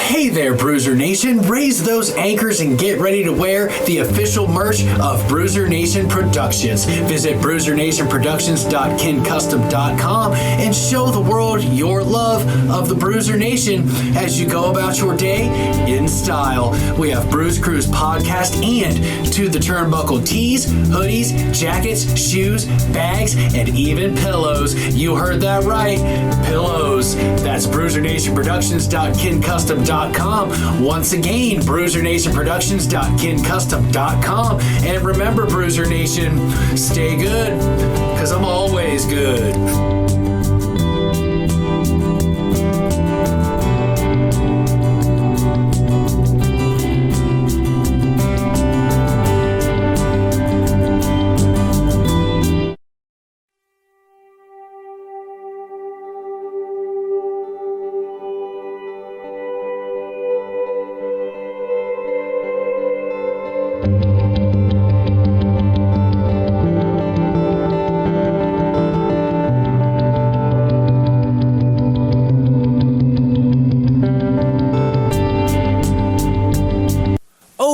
Hey there, Bruzer Nation. Raise those anchors and get ready to wear the official merch of Bruzer Nation Productions. Visit bruzernationproductions.kincustom.com and show the world your love of the Bruzer Nation as you go about your day in style. We have Bruze Cruze Podcast and To the Turnbuckle tees, hoodies, jackets, shoes, bags, and even pillows. You heard that right. Pillows. That's bruzernationproductions.kincustom.com. Once again, bruzernationproductions.kincustom.com. And remember, Bruzer Nation, stay good, because I'm always good.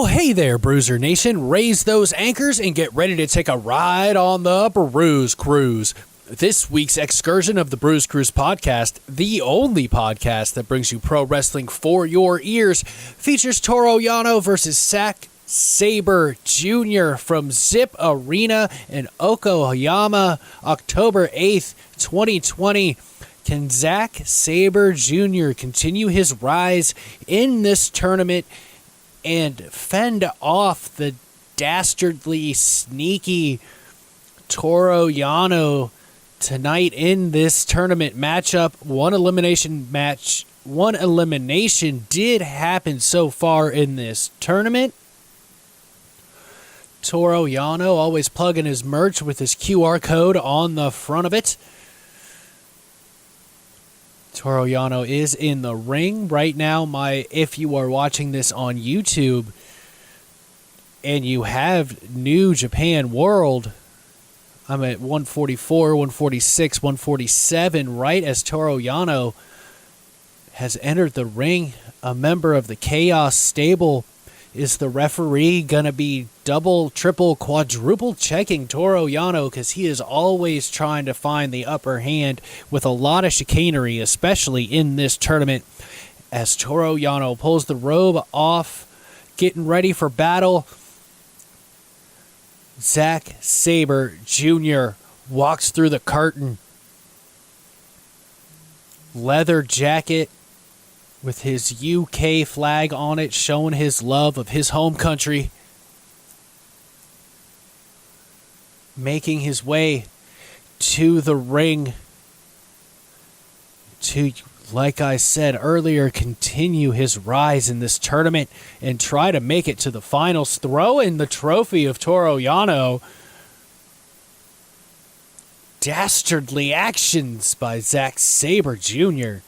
Hey there, Bruzer Nation. Raise those anchors and get ready to take a ride on the Bruze Cruze. This week's excursion of the Bruze Cruze Podcast, the only podcast that brings you pro wrestling for your ears, features Toru Yano versus Zack Sabre Jr. from Zip Arena in Yokohama, October 8th, 2020. Can Zack Sabre Jr. continue his rise in this tournament and fend off the dastardly, sneaky Toru Yano tonight in this tournament matchup? One elimination did happen so far in this tournament. Toru Yano always plugging his merch with his QR code on the front of it. Toru Yano is in the ring right now. If you are watching this on YouTube and you have New Japan World, I'm at 144, 146, 147, right as Toru Yano has entered the ring. A member of the Chaos Stable. Is the referee going to be double, triple, quadruple checking Toru Yano, because he is always trying to find the upper hand with a lot of chicanery, especially in this tournament, as Toru Yano pulls the robe off, getting ready for battle. Zack Sabre Jr. walks through the curtain. Leather jacket with his UK flag on it, showing his love of his home country. Making his way to the ring to, like I said earlier, continue his rise in this tournament and try to make it to the finals. Throw in the trophy of Toru Yano. Dastardly actions by Zack Sabre Jr.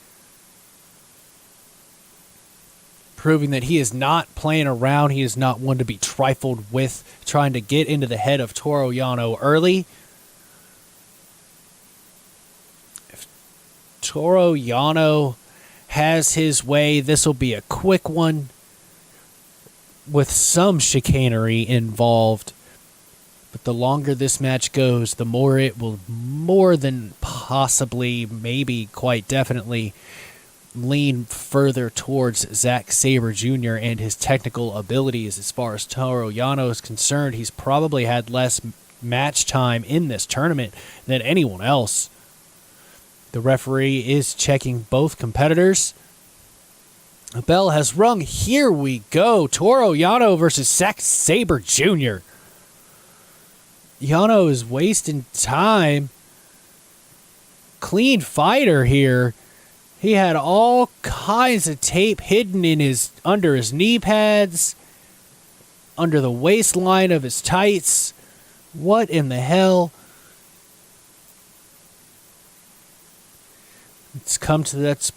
proving that he is not playing around. He is not one to be trifled with, trying to get into the head of Toru Yano early. If Toru Yano has his way, this will be a quick one with some chicanery involved. But the longer this match goes, the more it will more than possibly, maybe quite definitely, lean further towards Zack Sabre Jr. and his technical abilities. As far as Toru Yano is concerned, he's probably had less match time in this tournament than anyone else. The referee is checking both competitors. The bell has rung. Here we go. Toru Yano versus Zack Sabre Jr. Yano is wasting time. Clean fighter here. He had all kinds of tape hidden in under his knee pads, under the waistline of his tights. What in the hell?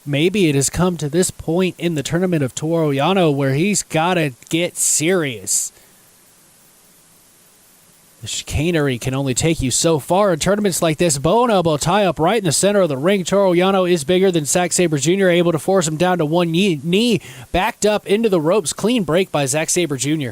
Maybe it has come to this point in the tournament of Toru Yano where he's got to get serious. The chicanery can only take you so far in tournaments like this. Bow and elbow tie up right in the center of the ring. Toru Yano is bigger than Zack Sabre Jr., able to force him down to one knee, backed up into the ropes. Clean break by Zack Sabre Jr.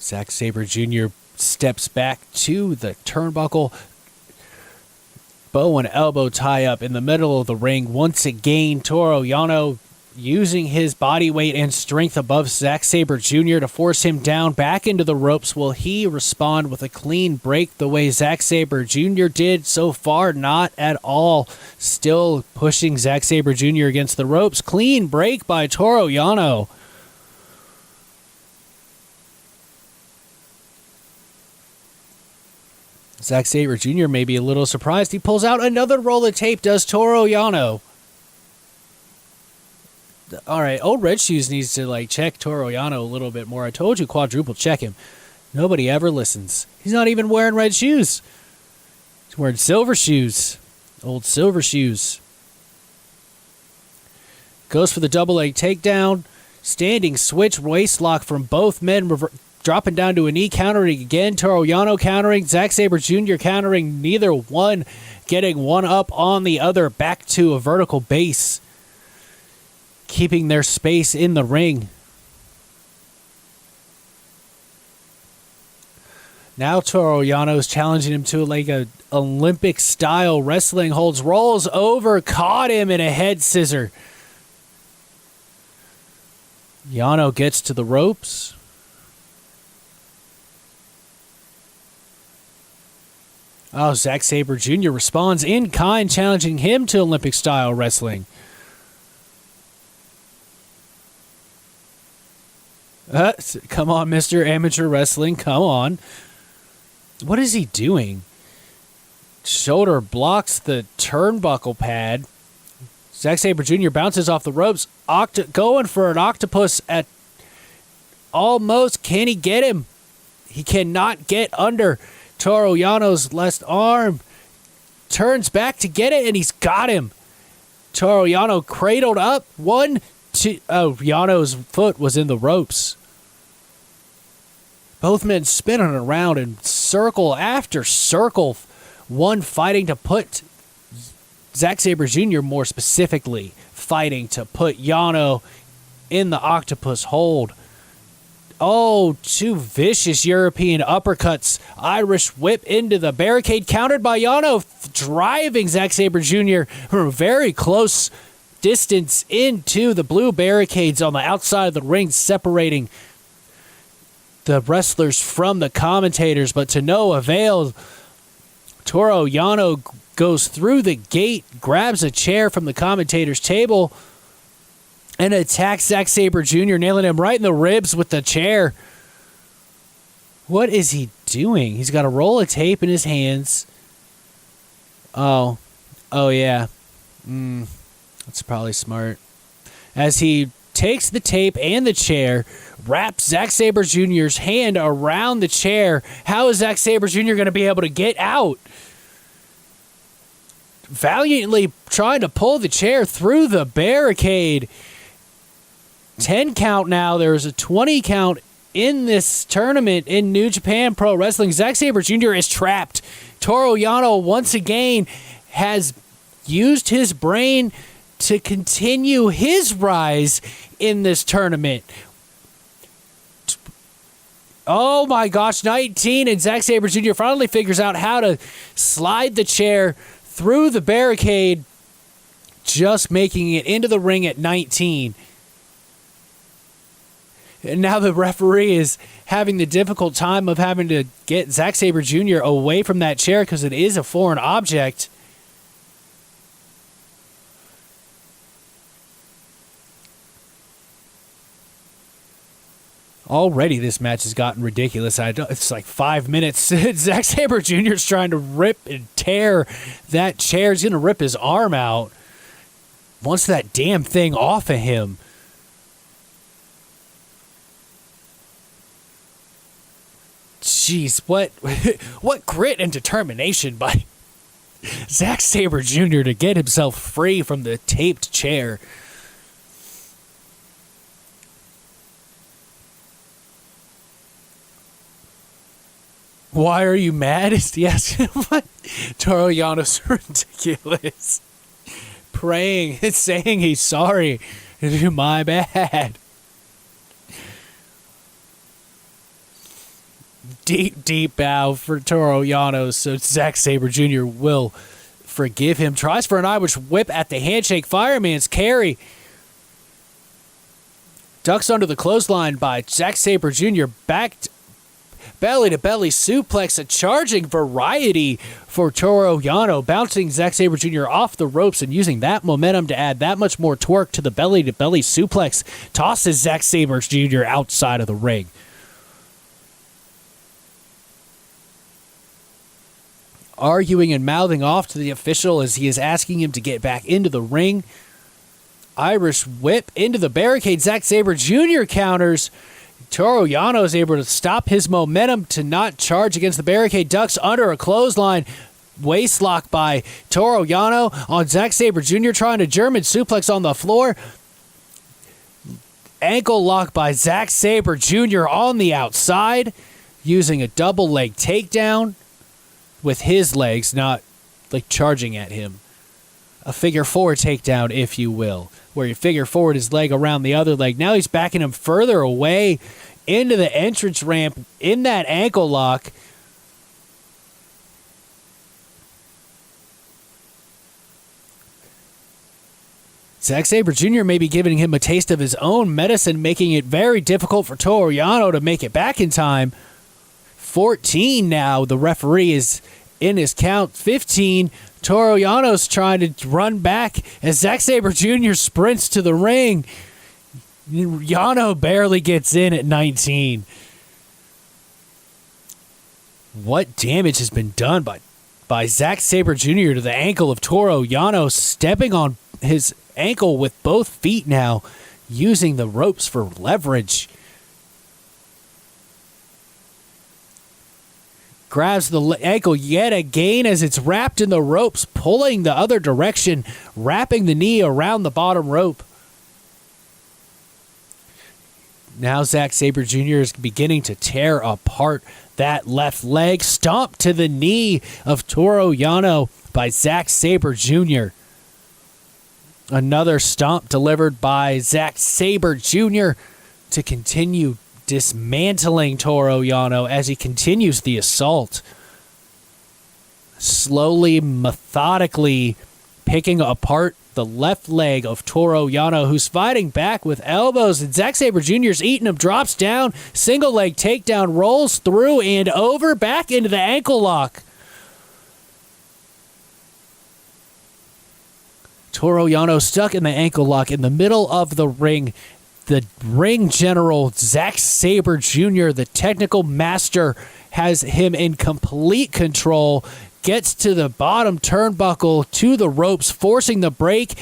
Zack Sabre Jr. steps back to the turnbuckle. Bow and elbow tie up in the middle of the ring. Once again, Toru Yano using his body weight and strength above Zack Sabre Jr. to force him down back into the ropes. Will he respond with a clean break the way Zack Sabre Jr. did so far? Not at all. Still pushing Zack Sabre Jr. against the ropes. Clean break by Toru Yano. Zack Sabre Jr. may be a little surprised. He pulls out another roll of tape, does Toru Yano. All right, old Red Shoes needs to check Toru Yano a little bit more. I told you, quadruple check him. Nobody ever listens. He's not even wearing red shoes. He's wearing silver shoes. Old silver shoes. Goes for the double leg takedown. Standing switch waist lock from both men. Dropping down to a knee, countering again. Toru Yano countering. Zack Sabre Jr. countering. Neither one getting one up on the other. Back to a vertical base. Keeping their space in the ring. Now Toru Yano is challenging him to a Olympic style wrestling holds, rolls over, caught him in a head scissor. Yano gets to the ropes. Oh, Zack Sabre Jr. responds in kind, challenging him to Olympic style wrestling. Come on, Mr. Amateur Wrestling. Come on. What is he doing? Shoulder blocks the turnbuckle pad. Zack Sabre Jr. bounces off the ropes. Going for an octopus at almost. Can he get him? He cannot get under Toru Yano's left arm. Turns back to get it, and he's got him. Toru Yano cradled up. 1, 2. Oh, Yano's foot was in the ropes. Both men spinning around in circle after circle. One fighting to put Zack Sabre Jr. more specifically fighting to put Yano in the octopus hold. Oh, two vicious European uppercuts. Irish whip into the barricade, countered by Yano, driving Zack Sabre Jr. from a very close distance into the blue barricades on the outside of the ring, separating the wrestlers from the commentators, but to no avail. Toru Yano goes through the gate, grabs a chair from the commentator's table, and attacks Zack Sabre Jr., nailing him right in the ribs with the chair. What is he doing? He's got a roll of tape in his hands. Oh yeah. That's probably smart. As he takes the tape and the chair, wraps Zack Sabre Jr.'s hand around the chair. How is Zack Sabre Jr. going to be able to get out? Valiantly trying to pull the chair through the barricade. 10 count now. There's a 20 count in this tournament in New Japan Pro Wrestling. Zack Sabre Jr. is trapped. Toru Yano once again has used his brain to continue his rise in this tournament. Oh my gosh, 19, and Zack Sabre Jr. finally figures out how to slide the chair through the barricade, just making it into the ring at 19. And now the referee is having the difficult time of having to get Zack Sabre Jr. away from that chair because it is a foreign object. Already this match has gotten ridiculous. It's like 5 minutes. Zack Sabre Jr. is trying to rip and tear that chair. He's going to rip his arm out. Wants that damn thing off of him. Jeez, what grit and determination by Zack Sabre Jr. to get himself free from the taped chair. Why are you mad? Is he asking what? Toru Yano's ridiculous. Praying and saying he's sorry. My bad. Deep bow for Toru Yano, so Zack Sabre Jr. will forgive him. Tries for an Irish whip at the handshake. Fireman's carry. Ducks under the clothesline by Zack Sabre Jr. Backed belly-to-belly suplex, a charging variety for Toru Yano, bouncing Zack Sabre Jr. off the ropes and using that momentum to add that much more torque to the belly-to-belly suplex. Tosses Zack Sabre Jr. outside of the ring. Arguing and mouthing off to the official as he is asking him to get back into the ring. Irish whip into the barricade. Zack Sabre Jr. counters. Toru Yano is able to stop his momentum to not charge against the barricade. Ducks under a clothesline. Waistlock by Toru Yano on Zack Sabre Jr. trying to German suplex on the floor. Ankle lock by Zack Sabre Jr. on the outside, using a double leg takedown with his legs, not like charging at him. A figure four takedown, if you will, where you figure forward his leg around the other leg. Now he's backing him further away into the entrance ramp in that ankle lock. Zack Sabre Jr. may be giving him a taste of his own medicine, making it very difficult for Toru Yano to make it back in time. 14 now. The referee is in his count. 15. Toru Yano's trying to run back as Zack Sabre Jr. sprints to the ring. Yano barely gets in at 19. What damage has been done by Zack Sabre Jr. to the ankle of Toru Yano, stepping on his ankle with both feet now, using the ropes for leverage. Grabs the ankle yet again as it's wrapped in the ropes, pulling the other direction, wrapping the knee around the bottom rope. Now Zack Sabre Jr. is beginning to tear apart that left leg. Stomp to the knee of Toru Yano by Zack Sabre Jr. Another stomp delivered by Zack Sabre Jr. to continue dismantling Toru Yano as he continues the assault. Slowly, methodically picking apart the left leg of Toru Yano, who's fighting back with elbows, and Zack Sabre Jr.'s eating him, drops down, single leg takedown, rolls through and over, back into the ankle lock. Toru Yano stuck in the ankle lock in the middle of the ring. The ring general, Zack Sabre Jr., the technical master, has him in complete control, gets to the bottom turnbuckle, to the ropes, forcing the break,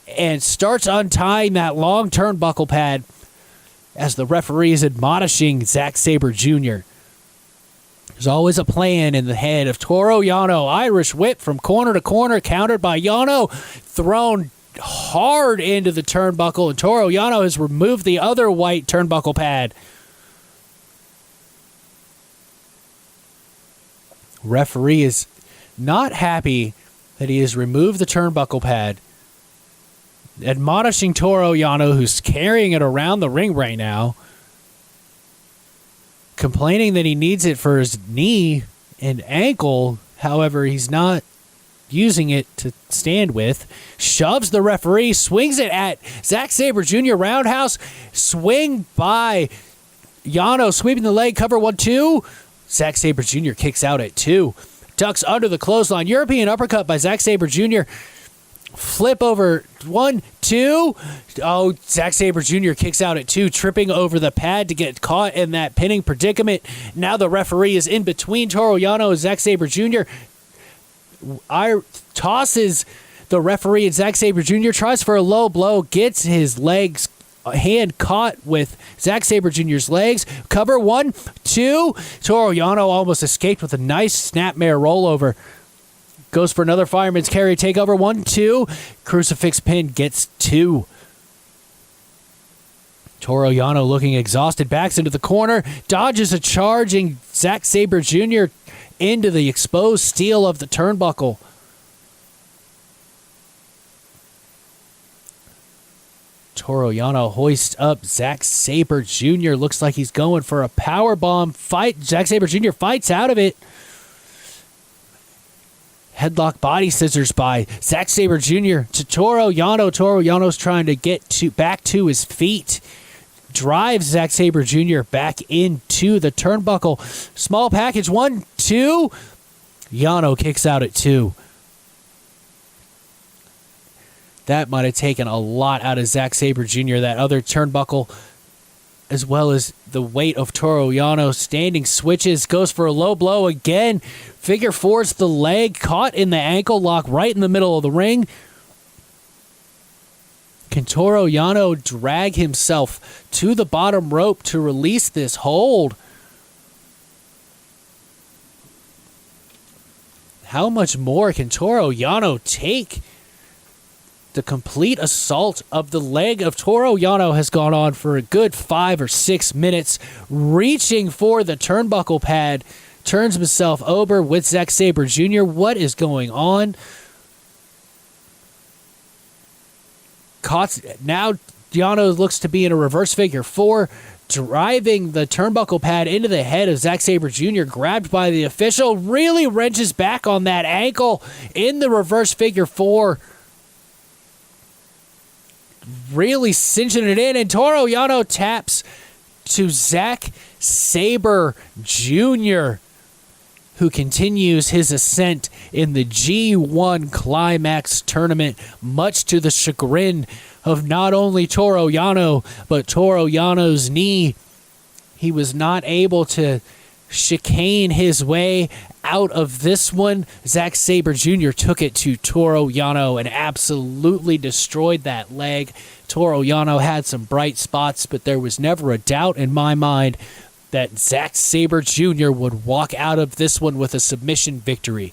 and starts untying that long turnbuckle pad as the referee is admonishing Zack Sabre Jr. There's always a plan in the head of Toru Yano. Irish whip from corner to corner, countered by Yano, thrown hard into the turnbuckle, and Toru Yano has removed the other white turnbuckle pad. Referee is not happy that he has removed the turnbuckle pad, admonishing Toru Yano, who's carrying it around the ring right now, complaining that he needs it for his knee and ankle. However, he's not using it to stand with. Shoves the referee, swings it at Zack Sabre Jr. Roundhouse, swing by Yano, sweeping the leg, cover 1-2. Zack Sabre Jr. kicks out at 2. Ducks under the clothesline, European uppercut by Zack Sabre Jr. Flip over 1-2. Oh, Zack Sabre Jr. kicks out at 2, tripping over the pad to get caught in that pinning predicament. Now the referee is in between Toru Yano and Zack Sabre Jr. Tosses the referee, and Zack Sabre Jr. tries for a low blow, gets his legs, hand caught with Zack Sabre Jr.'s legs. Cover 1-2. Toru Yano almost escaped with a nice snapmare rollover. Goes for another fireman's carry takeover. 1-2. Crucifix pin gets 2. Toru Yano looking exhausted, backs into the corner, dodges a charging Zack Sabre Jr., into the exposed steel of the turnbuckle. Toru Yano hoists up Zack Sabre Jr. Looks like he's going for a powerbomb fight. Zack Sabre Jr. fights out of it. Headlock body scissors by Zack Sabre Jr. to Toru Yano. Toru Yano's trying to get back to his feet. Drives Zack Sabre Jr. back into the turnbuckle. Small package. 1, 2. Yano kicks out at 2. That might have taken a lot out of Zack Sabre Jr., that other turnbuckle, as well as the weight of Toru Yano. Standing switches, goes for a low blow again. Figure fours the leg, caught in the ankle lock right in the middle of the ring. Can Toru Yano drag himself to the bottom rope to release this hold? How much more can Toru Yano take? The complete assault of the leg of Toru Yano has gone on for a good 5 or 6 minutes, reaching for the turnbuckle pad, turns himself over with Zack Sabre Jr. What is going on? Now Yano looks to be in a reverse figure 4, driving the turnbuckle pad into the head of Zack Sabre Jr., grabbed by the official, really wrenches back on that ankle in the reverse figure 4. Really cinching it in, and Toru Yano taps to Zack Sabre Jr., who continues his ascent in the G1 Climax tournament, much to the chagrin of not only Toru Yano, but Toru Yano's knee. He was not able to chicane his way out of this one. Zack Sabre Jr. took it to Toru Yano and absolutely destroyed that leg. Toru Yano had some bright spots, but there was never a doubt in my mind that Zack Sabre Jr. would walk out of this one with a submission victory.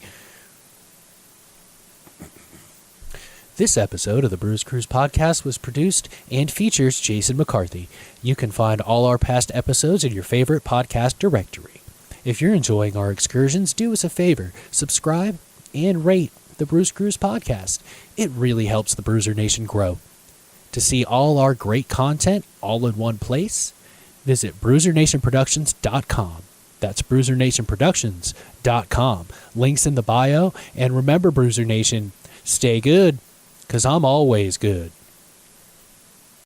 This episode of the Bruze Cruze Podcast was produced and features Jason McCarthy. You can find all our past episodes in your favorite podcast directory. If you're enjoying our excursions, do us a favor, subscribe and rate the Bruze Cruze Podcast. It really helps the Bruzer Nation grow. To see all our great content all in one place, visit BruzerNationProductions.com. That's BruzerNationProductions.com. Links in the bio. And remember, Bruzer Nation, stay good, because I'm always good.